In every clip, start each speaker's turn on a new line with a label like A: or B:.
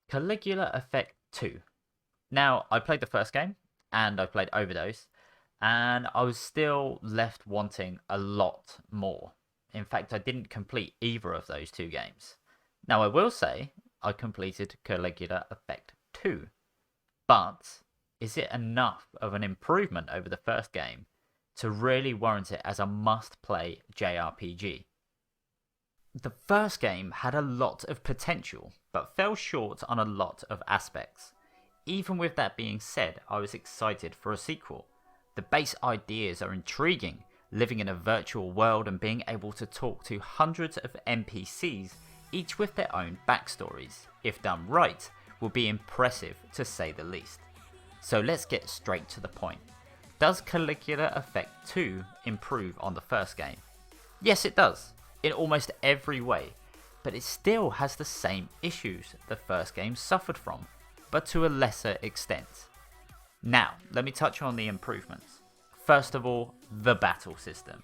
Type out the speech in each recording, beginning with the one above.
A: Caligula Effect 2. Now, I played the first game and I played Overdose, and I was still left wanting a lot more. In fact, I didn't complete either of those two games. Now, I will say I completed Caligula Effect 2, but is it enough of an improvement over the first game to really warrant it as a must play JRPG? The first game had a lot of potential, but fell short on a lot of aspects. Even with that being said, I was excited for a sequel. The base ideas are intriguing, living in a virtual world and being able to talk to hundreds of NPCs, each with their own backstories, if done right, will be impressive to say the least. So let's get straight to the point. Does Caligula Effect 2 improve on the first game? Yes, it does, in almost every way, but it still has the same issues the first game suffered from, but to a lesser extent. Now, let me touch on the improvements. First of all, the battle system.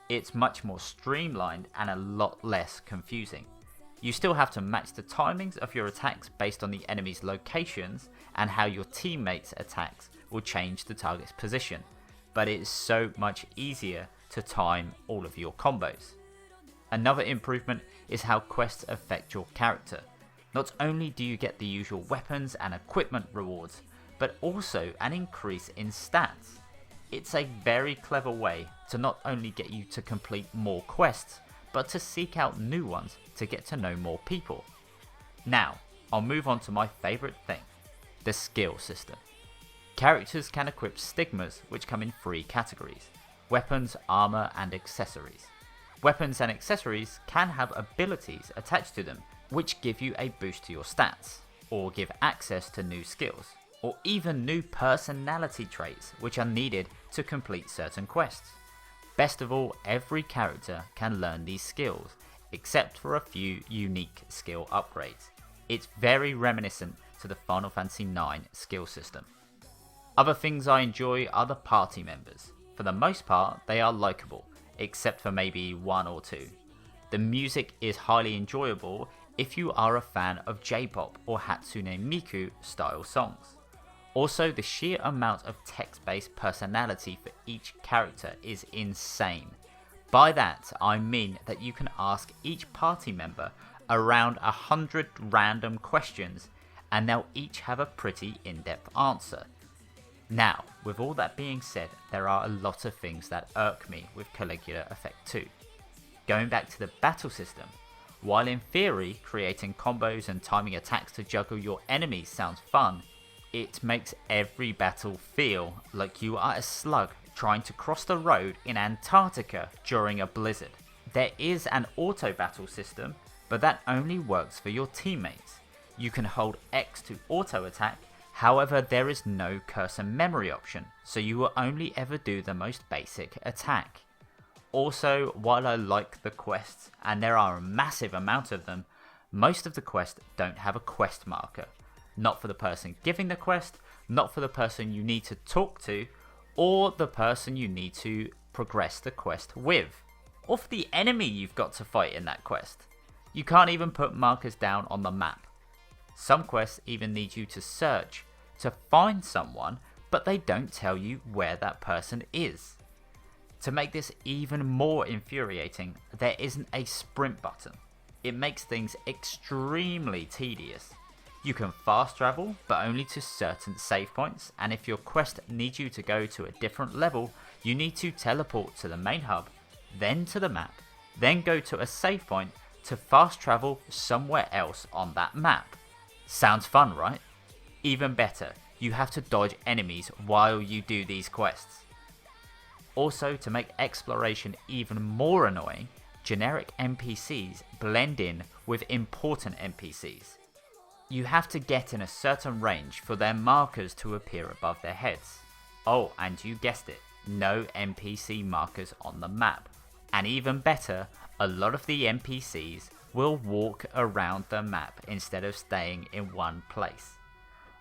A: It's much more streamlined and a lot less confusing. You still have to match the timings of your attacks based on the enemy's locations, and how your teammates' attacks will change the target's position, but it is so much easier to time all of your combos. Another improvement is how quests affect your character. Not only do you get the usual weapons and equipment rewards, but also an increase in stats. It's a very clever way to not only get you to complete more quests, but to seek out new ones to get to know more people. Now, I'll move on to my favourite thing, the skill system. Characters can equip stigmas, which come in three categories: weapons, armour and accessories. Weapons and accessories can have abilities attached to them, which give you a boost to your stats, or give access to new skills, or even new personality traits which are needed to complete certain quests. Best of all, every character can learn these skills, except for a few unique skill upgrades. It's very reminiscent to the Final Fantasy IX skill system. Other things I enjoy are the party members. For the most part, they are likeable, except for maybe one or two. The music is highly enjoyable if you are a fan of J-pop or Hatsune Miku style songs. Also, the sheer amount of text-based personality for each character is insane. By that, I mean that you can ask each party member around 100 random questions, and they'll each have a pretty in-depth answer. Now, with all that being said, there are a lot of things that irk me with Caligula Effect 2. Going back to the battle system, while in theory creating combos and timing attacks to juggle your enemies sounds fun, it makes every battle feel like you are a slug trying to cross the road in Antarctica during a blizzard. There is an auto battle system, but that only works for your teammates. You can hold X to auto attack, however there is no cursor memory option, so you will only ever do the most basic attack. Also, while I like the quests, and there are a massive amount of them, most of the quests don't have a quest marker. Not for the person giving the quest, not for the person you need to talk to, or the person you need to progress the quest with, or for the enemy you've got to fight in that quest. You can't even put markers down on the map. Some quests even need you to search to find someone, but they don't tell you where that person is. To make this even more infuriating, there isn't a sprint button. It makes things extremely tedious. You can fast travel, but only to certain save points, and if your quest needs you to go to a different level, you need to teleport to the main hub, then to the map, then go to a save point to fast travel somewhere else on that map. Sounds fun, right? Even better, you have to dodge enemies while you do these quests. Also, to make exploration even more annoying, generic NPCs blend in with important NPCs. You have to get in a certain range for their markers to appear above their heads. Oh, and you guessed it, no NPC markers on the map. And even better, a lot of the NPCs will walk around the map instead of staying in one place.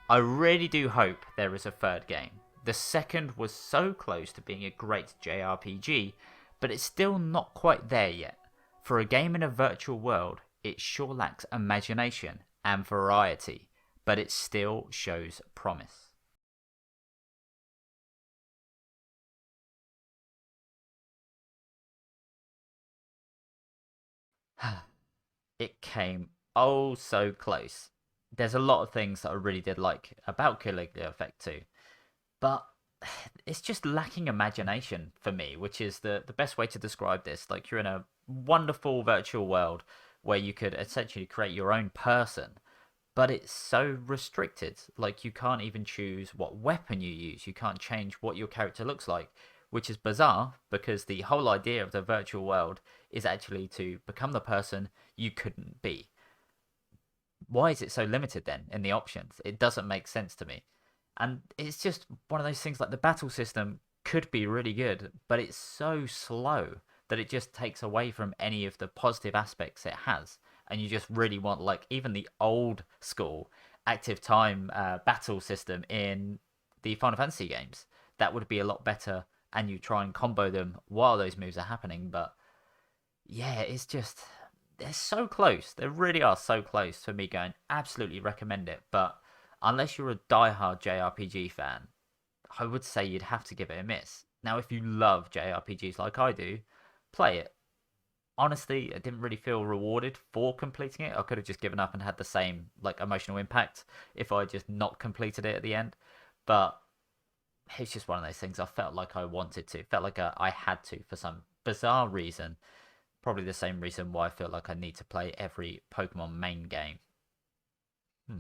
A: I really do hope there is a third game. The second was so close to being a great JRPG, but it's still not quite there yet. For a game in a virtual world, it sure lacks imagination and variety, but it still shows promise. It came oh so close. There's a lot of things that I really did like about Caligula Effect 2, but it's just lacking imagination for me, which is the best way to describe this. Like you're in a wonderful virtual world where you could essentially create your own person, but it's so restricted. Like you can't even choose what weapon you use. You can't change what your character looks like, which is bizarre because the whole idea of the virtual world is actually to become the person you couldn't be. Why is it so limited then in the options? It doesn't make sense to me. And it's just one of those things like the battle system could be really good, but it's so slow that it just takes away from any of the positive aspects it has. And you just really want, like, even the old school active time battle system in the Final Fantasy games. That would be a lot better, and you try and combo them while those moves are happening. But yeah, it's just they're so close. They really are so close for me going absolutely recommend it. But unless you're a diehard JRPG fan, I would say you'd have to give it a miss. Now, if you love JRPGs like I do, play it. Honestly, I didn't really feel rewarded for completing it. I could have just given up and had the same like emotional impact if I just not completed it at the end. But it's just one of those things I felt like I wanted to. Felt like I had to for some bizarre reason. Probably the same reason why I feel like I need to play every Pokemon main game. Hmm.